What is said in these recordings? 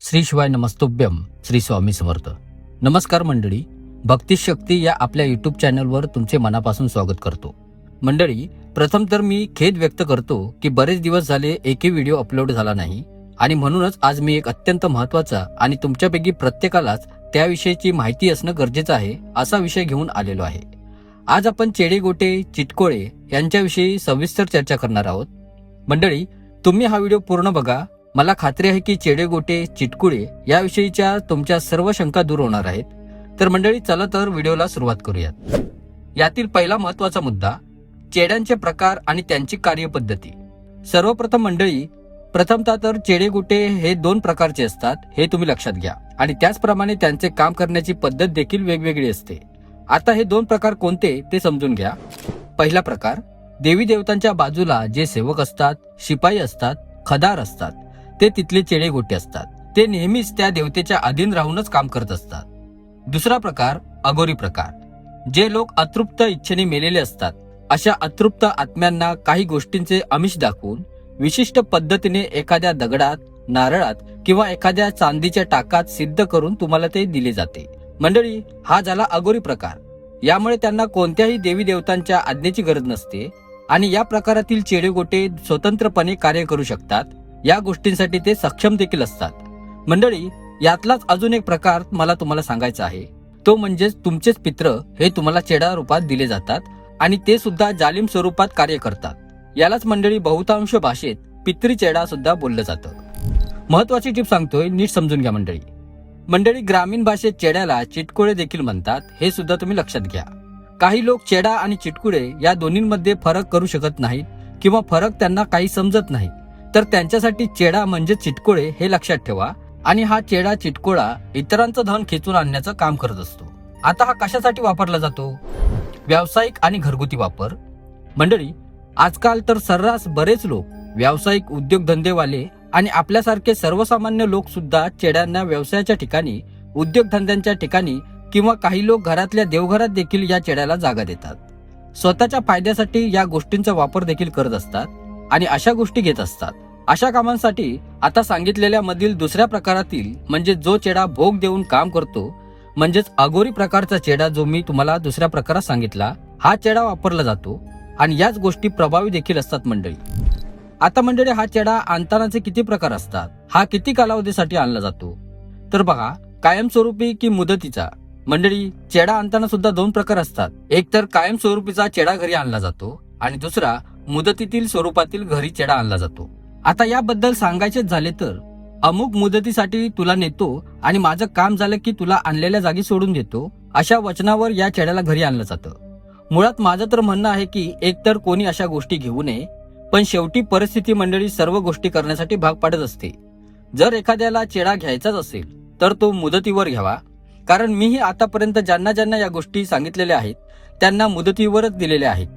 श्री शिवाय नमस्तुभ्यम. श्री स्वामी समर्थ. नमस्कार मंडळी, भक्ती शक्ती या आपल्या यूट्यूब चॅनलवर तुमचे मनापासून स्वागत करतो. मंडळी, प्रथम तर मी खेद व्यक्त करतो की बरेच दिवस झाले एकही व्हिडिओ अपलोड झाला नाही आणि म्हणूनच आज मी एक अत्यंत महत्त्वाचा आणि तुमच्यापैकी प्रत्येकालाच त्याविषयीची माहिती असणं गरजेचं आहे असा विषय घेऊन आलेलो आहे. आज आपण चेडेगोटे चिटकोळे यांच्याविषयी सविस्तर चर्चा करणार आहोत. मंडळी, तुम्ही हा व्हिडिओ पूर्ण बघा. मला खात्री आहे की चेडेगोटे चिटकुळे याविषयीच्या तुमच्या सर्व शंका दूर होणार आहेत. तर मंडळी, चला तर व्हिडिओला सुरुवात करूयात. यातील पहिला महत्त्वाचा मुद्दा, चेड्यांचे प्रकार आणि त्यांची कार्यपद्धती. सर्वप्रथम मंडळी, प्रथमतः तर चेडेगोटे हे दोन प्रकारचे असतात हे तुम्ही लक्षात घ्या आणि त्याचप्रमाणे त्यांचे काम करण्याची पद्धत देखील वेगवेगळी असते. आता हे दोन प्रकार कोणते ते समजून घ्या. पहिला प्रकार, देवी देवतांच्या बाजूला जे सेवक असतात, शिपाई असतात, खदार असतात, ते तिथले चेडेगोटे असतात. ते नेहमीच त्या देवतेच्या अधीन राहूनच काम करत असतात. दुसरा प्रकार, अघोरी प्रकार. जे लोक अतृप्त इच्छेने मेलेले असतात, अशा अतृप्त आत्म्यांना काही गोष्टींचे आमिष दाखवून विशिष्ट पद्धतीने एखाद्या दगडात, नारळात किंवा एखाद्या चांदीच्या टाकात सिद्ध करून तुम्हाला ते दिले जाते. मंडळी, हा झाला अघोरी प्रकार. यामुळे त्यांना कोणत्याही देवी देवतांच्या आज्ञेची गरज नसते आणि या प्रकारातील चेडेगोटे स्वतंत्रपणे कार्य करू शकतात. या गोष्टींसाठी ते सक्षम देखील असतात. मंडळी, यातलाच अजून एक प्रकार मला तुम्हाला सांगायचा आहे. तो म्हणजे तुमचेच पित्र हे तुम्हाला चेडा रूपात दिले जातात आणि ते सुद्धा जालिम स्वरूपात कार्य करतात. यालाच मंडळी बहुतांश भाषेत पितरी चेडा सुद्धा बोललं जातं. महत्वाची टीप सांगतोय, नीट समजून घ्या मंडळी. मंडळी, ग्रामीण भाषेत चेड्याला चिटकोळे देखील म्हणतात, हे सुद्धा तुम्ही लक्षात घ्या. काही लोक चेडा आणि चिटकुळे या दोन्हींमध्ये फरक करू शकत नाहीत किंवा फरक त्यांना काही समजत नाही, तर त्यांच्यासाठी चेडा म्हणजे चिटकोळे हे लक्षात ठेवा आणि हा चेडा चिटकोळा इतरांचं धन खेचून आणण्याचं काम करत असतो. आता हा कशासाठी वापरला जातो? व्यावसायिक आणि घरगुती वापर. मंडळी, आजकाल तर सर्रास बरेच लोक, व्यावसायिक उद्योगधंदेवाले आणि आपल्यासारखे सर्वसामान्य लोक सुद्धा चेड्यांना व्यवसायाच्या ठिकाणी, उद्योगधंद्यांच्या ठिकाणी किंवा काही लोक घरातल्या देवघरात देखील या चेड्याला जागा देतात. स्वतःच्या फायद्यासाठी या गोष्टींचा वापर देखील करत असतात आणि अशा गोष्टी घेत असतात. अशा कामांसाठी आता सांगितलेल्या मधील दुसऱ्या प्रकारातील म्हणजे जो चेडा भोग देऊन काम करतो, म्हणजेच अघोरी प्रकारचा चेडा जो मी तुम्हाला दुसऱ्या प्रकारात सांगितला, हा चेडा वापरला जातो आणि याच गोष्टी प्रभावी देखील असतात. मंडळी, आता मंडळी, हा चेडा आणतानाचे किती प्रकार असतात? हा किती कालावधीसाठी आणला जातो? तर बघा, कायमस्वरूपी की मुदतीचा. मंडळी, चेडा आणताना सुद्धा दोन प्रकार असतात. एक तर कायमस्वरूपीचा चेडा घरी आणला जातो आणि दुसरा मुदतीतील स्वरूपातील घरी चेडा आणला जातो. आता याबद्दल सांगायचेच झाले तर, अमुक मुदतीसाठी तुला नेतो आणि माझं काम झालं की तुला आणलेल्या जागी सोडून देतो, अशा वचनावर या चेड्याला घरी आणलं जातं. मुळात माझं तर म्हणणं आहे की एकतर कोणी अशा गोष्टी घेऊ नये, पण शेवटी परिस्थिती मंडळी सर्व गोष्टी करण्यासाठी भाग पाडत असते. जर एखाद्याला चेडा घ्यायचाच असेल तर तो मुदतीवर घ्यावा, कारण मीही आतापर्यंत ज्यांना ज्यांना या गोष्टी सांगितलेल्या आहेत त्यांना मुदतीवरच दिलेल्या आहेत.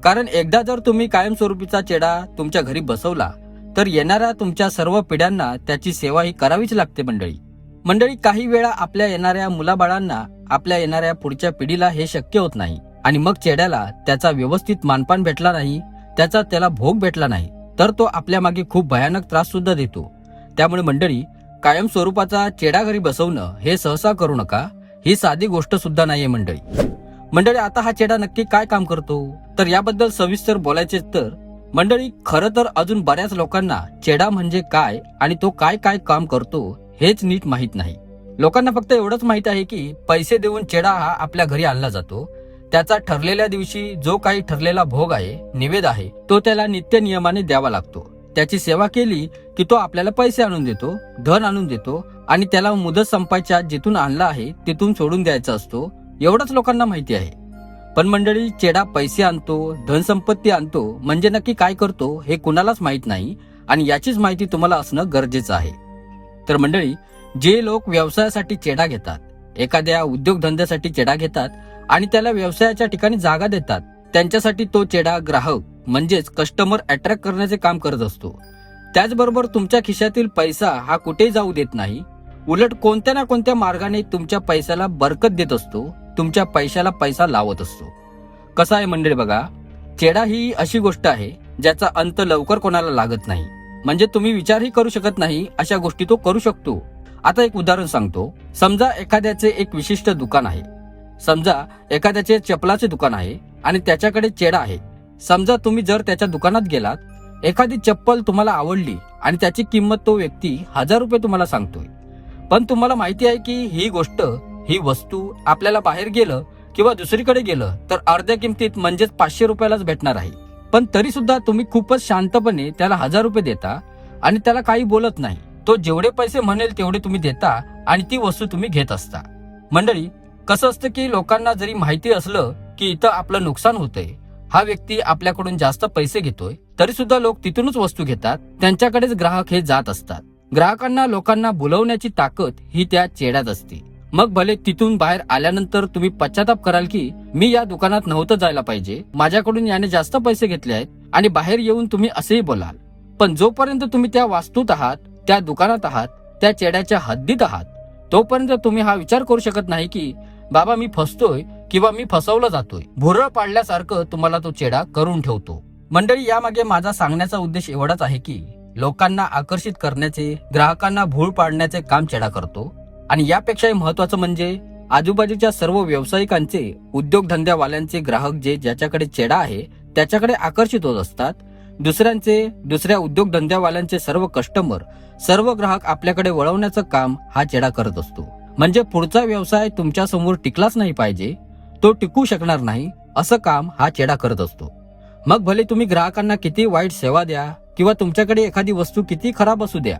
कारण एकदा जर तुम्ही कायमस्वरूपीचा चेडा तुमच्या घरी बसवला तर येणाऱ्या तुमच्या सर्व पिढ्यांना त्याची सेवा ही करावीच लागते. मंडळी, काही वेळा आपल्या येणाऱ्या मुलाबाळांना, आपल्या येणाऱ्या पुढच्या पिढीला हे शक्य होत नाही आणि मग चेड्याला त्याचा व्यवस्थित मानपान भेटला नाही, त्याला भोग भेटला नाही, तर तो आपल्या मागे खूप भयानक त्रास सुद्धा देतो. त्यामुळे मंडळी, कायम स्वरूपाचा चेडा घरी बसवणं हे सहसा करू नका. ही साधी गोष्ट सुद्धा नाहीये मंडळी, आता हा चेडा नक्की काय काम करतो तर याबद्दल सविस्तर बोलायचे तर मंडळी, खरं तर अजून बऱ्याच लोकांना चेडा म्हणजे काय आणि तो काय काय काम करतो हेच नीट माहित नाही. लोकांना फक्त एवढंच माहित आहे की पैसे देऊन चेडा हा आपल्या घरी आणला जातो. त्याचा ठरलेल्या दिवशी जो काही ठरलेला भोग आहे, निवेद आहे, तो त्याला नित्य नियमाने द्यावा लागतो. त्याची सेवा केली की तो आपल्याला पैसे आणून देतो, धन आणून देतो आणि त्याला मुदत संपायच्या जिथून आणला आहे तिथून सोडून द्यायचा असतो. एवढंच लोकांना माहिती आहे. पण मंडळी, चेडा पैसे आणतो, धनसंपत्ती आणतो म्हणजे नक्की काय करतो हे कुणालाच माहित नाही आणि याचीच माहिती तुम्हाला असणं गरजेचं आहे. तर मंडळी, जे लोक व्यवसायासाठी चेडा घेतात, एखाद्या उद्योगधंद्यासाठी चेडा घेतात आणि त्याला व्यवसायाच्या ठिकाणी जागा देतात, त्यांच्यासाठी तो चेडा ग्राहक म्हणजेच कस्टमर अट्रॅक्ट करण्याचे काम करत असतो. त्याचबरोबर तुमच्या खिशातील पैसा हा कुठेही जाऊ देत नाही, उलट कोणत्या ना कोणत्या मार्गाने तुमच्या पैशाला बरकत देत असतो, तुमच्या पैशाला पैसा लावत असतो. कसं आहे मंडळी, बघा, चेडा ही अशी गोष्ट आहे ज्याचा अंत लवकर कोणाला लागत नाही. म्हणजे तुम्ही विचारही करू शकत नाही अशा गोष्टी तो करू शकतो आता एक उदाहरण सांगतो. समजा एखाद्याचे एक विशिष्ट दुकान आहे. समजा एखाद्याचे चपलाचे दुकान आहे आणि त्याच्याकडे चेडा आहे. समजा तुम्ही जर त्याच्या दुकानात गेलात, एखादी चप्पल तुम्हाला आवडली आणि त्याची किंमत तो व्यक्ती 1000 रुपये तुम्हाला सांगतोय. पण तुम्हाला माहिती आहे की ही वस्तू आपल्याला बाहेर गेलं किंवा दुसरीकडे गेलं तर अर्ध्या किमतीत म्हणजेच 500 रुपयालाच भेटणार आहे. पण तरी सुद्धा तुम्ही खूपच शांतपणे त्याला 1000 रुपये देता आणि त्याला काही बोलत नाही. तो जेवढे पैसे म्हणेल तेवढे तुम्ही देता आणि ती वस्तू तुम्ही घेत असता. मंडळी, कसं असतं की लोकांना जरी माहिती असलं की इथं आपलं नुकसान होतंय, हा व्यक्ती आपल्याकडून जास्त पैसे घेतोय, तरी सुद्धा लोक तिथूनच वस्तू घेतात. त्यांच्याकडेच ग्राहक हे जात असतात. ग्राहकांना लोकांना बोलवण्याची ताकद ही त्या चेड्यात असते. मग भले तिथून बाहेर आल्यानंतर तुम्ही पश्चाताप कराल की मी या दुकानात नव्हतं जायला पाहिजे, माझ्याकडून याने जास्त पैसे घेतले आहेत, आणि बाहेर येऊन तुम्ही असेही बोलाल. पण जोपर्यंत तुम्ही त्या वास्तूत आहात, त्या दुकानात आहात, त्या चेड्याच्या हद्दीत आहात, तोपर्यंत तुम्ही हा विचार करू शकत नाही की बाबा मी फसतोय किंवा मी फसवलं जातोय. भुरळ पाडल्यासारखं तुम्हाला तो चेडा करून ठेवतो. मंडळी, यामागे माझा सांगण्याचा उद्देश एवढाच आहे की लोकांना आकर्षित करण्याचे, ग्राहकांना भूळ पाडण्याचे काम चेडा करतो. आणि यापेक्षाही महत्वाचं म्हणजे आजूबाजूच्या सर्व व्यावसायिकांचे, उद्योगधंद्यावाल्यांचे ग्राहक जे ज्याच्याकडे चेडा आहे त्याच्याकडे आकर्षित होत असतात. दुसऱ्या उद्योगधंद्यावाल्यांचे सर्व कस्टमर, सर्व ग्राहक आपल्याकडे वळवण्याचं काम हा चेडा करत असतो. म्हणजे पुढचा व्यवसाय तुमच्या समोर टिकलाच नाही पाहिजे, तो टिकू शकणार नाही, असं काम हा चेडा करत असतो. मग भले तुम्ही ग्राहकांना किती वाईट सेवा द्या किंवा तुमच्याकडे एखादी वस्तू किती खराब असू द्या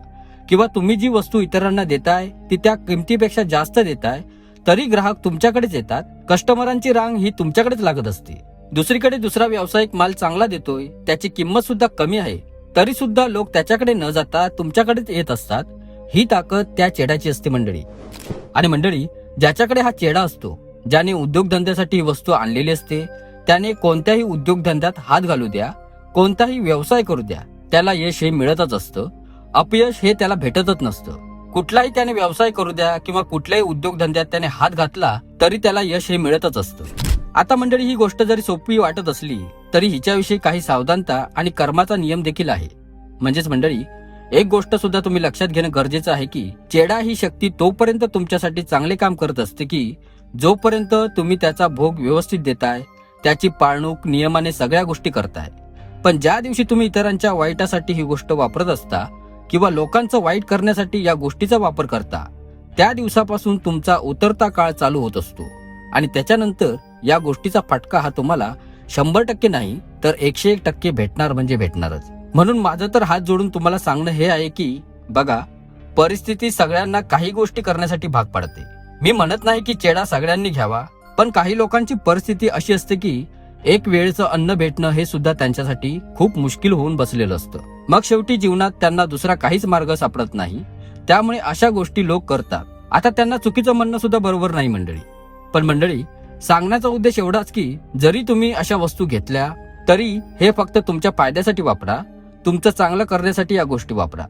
किंवा तुम्ही जी वस्तू इतरांना देताय ती त्या किमतीपेक्षा जास्त देताय, तरी ग्राहक तुमच्याकडेच येतात. कस्टमरांची रांग ही तुमच्याकडेच लागत असते. दुसरीकडे दुसरा व्यावसायिक माल चांगला देतोय, त्याची किंमत सुद्धा कमी आहे, तरी सुद्धा लोक त्याच्याकडे न जाता तुमच्याकडेच येत असतात. ही ताकद त्या चेडाची असते मंडळी. आणि मंडळी, ज्याच्याकडे हा चेडा असतो, ज्याने उद्योगधंद्यासाठी ही वस्तू आणलेली असते, त्याने कोणत्याही उद्योगधंद्यात हात घालू द्या, कोणताही व्यवसाय करू द्या, त्याला यश हे मिळतच असतं. अपयश हे त्याला भेटतच नसतं. कुठलाही त्याने व्यवसाय करू द्या किंवा कुठल्याही उद्योगधंद्यात त्याने हात घातला तरी त्याला यश हे मिळतच असतं. आता मंडळी, ही गोष्ट जरी सोपी वाटत असली तरी हिच्याविषयी काही सावधानता आणि कर्माचा नियम देखील आहे. म्हणजेच मंडळी, एक गोष्ट सुद्धा तुम्ही लक्षात घेणं गरजेचं आहे की चेडा ही शक्ती तोपर्यंत तुमच्यासाठी चांगले काम करत असते की जोपर्यंत तुम्ही त्याचा भोग व्यवस्थित देताय, त्याची पाळणूक नियमाने सगळ्या गोष्टी करताय. पण ज्या दिवशी तुम्ही इतरांच्या वाईटासाठी ही गोष्ट वापरत असता किंवा लोकांचं वाईट करण्यासाठी या गोष्टीचा वापर करता, त्या दिवसापासून तुमचा उतरता काळ चालू होत असतो. आणि त्याच्यानंतर या गोष्टीचा फटका हा तुम्हाला 100% नाही तर 101% भेटणार म्हणजे भेटणारच. म्हणून माझं तर हात जोडून तुम्हाला सांगणं हे आहे की बघा, परिस्थिती सगळ्यांना काही गोष्टी करण्यासाठी भाग पाडते. मी म्हणत नाही की चेडा सगळ्यांनी घ्यावा, पण काही लोकांची परिस्थिती अशी असते की एक वेळचं अन्न भेटणं हे सुद्धा त्यांच्यासाठी खूप मुश्किल होऊन बसलेलं असतं. मग शेवटी जीवनात त्यांना दुसरा काहीच मार्ग सापडत नाही, त्यामुळे अशा गोष्टी लोक करतात. आता त्यांना चुकीचं म्हणणं सुद्धा बरोबर नाही मंडळी. पण मंडळी, सांगण्याचा उद्देश एवढाच की जरी तुम्ही अशा वस्तू घेतल्या तरी हे फक्त तुमच्या फायद्यासाठी वापरा, तुमचं चांगलं करण्यासाठी या गोष्टी वापरा.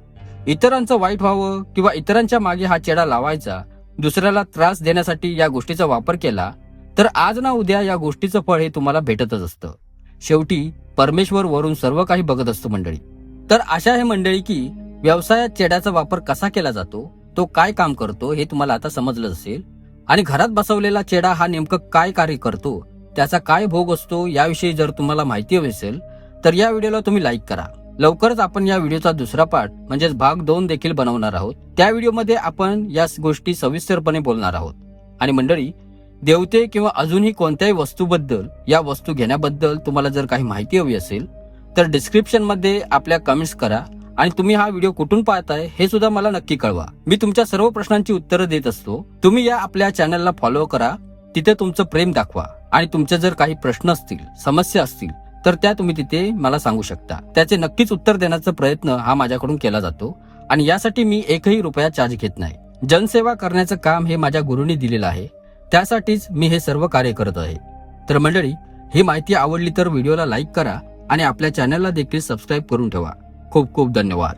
इतरांचं वाईट व्हावं किंवा इतरांच्या मागे हा चेडा लावायचा, दुसऱ्याला त्रास देण्यासाठी या गोष्टीचा वापर केला तर आज ना उद्या या गोष्टीचं फळ हे तुम्हाला भेटतच असतं. शेवटी परमेश्वर वरून सर्व काही बघत असतो मंडळी. तर अशा हे मंडळी की व्यवसायात चेड्याचा वापर कसा केला जातो, तो काय काम करतो हे तुम्हाला आता समजलं असेल. आणि घरात बसवलेला चेडा हा नेमकं काय कार्य करतो, त्याचा काय भोग असतो, याविषयी जर तुम्हाला माहिती हवी असेल तर या व्हिडिओला तुम्ही लाईक करा. लवकरच आपण या व्हिडिओचा दुसरा पार्ट म्हणजेच भाग 2 देखील बनवणार आहोत. त्या व्हिडिओमध्ये आपण या गोष्टी सविस्तरपणे बोलणार आहोत. आणि मंडळी, देवते किंवा अजूनही कोणत्याही वस्तूबद्दल, या वस्तू घेण्याबद्दल तुम्हाला जर काही माहिती हवी असेल तर डिस्क्रिप्शन मध्ये आपल्या कमेंट्स करा. आणि तुम्ही हा व्हिडिओ कुठून पाहताय हे सुद्धा मला नक्की कळवा. मी तुमच्या सर्व प्रश्नांची उत्तरं देत असतो. तुम्ही या आपल्या चॅनलला फॉलो करा, तिथे तुमचं प्रेम दाखवा. आणि तुमचे जर काही प्रश्न असतील, समस्या असतील तर त्या तुम्ही तिथे मला सांगू शकता. त्याचे नक्कीच उत्तर देण्याचा प्रयत्न हा माझ्याकडून केला जातो. आणि यासाठी मी 1ही रुपया चार्ज घेत नाही. जनसेवा करण्याचं काम हे माझ्या गुरुंनी दिलेलं आहे, त्यासाठीच मी हे सर्व कार्य करत आहे. तर मंडळी, ही माहिती आवडली तर व्हिडिओला लाईक करा आणि आपल्या चॅनलला देखील सबस्क्राईब करून ठेवा. खूप खूप धन्यवाद.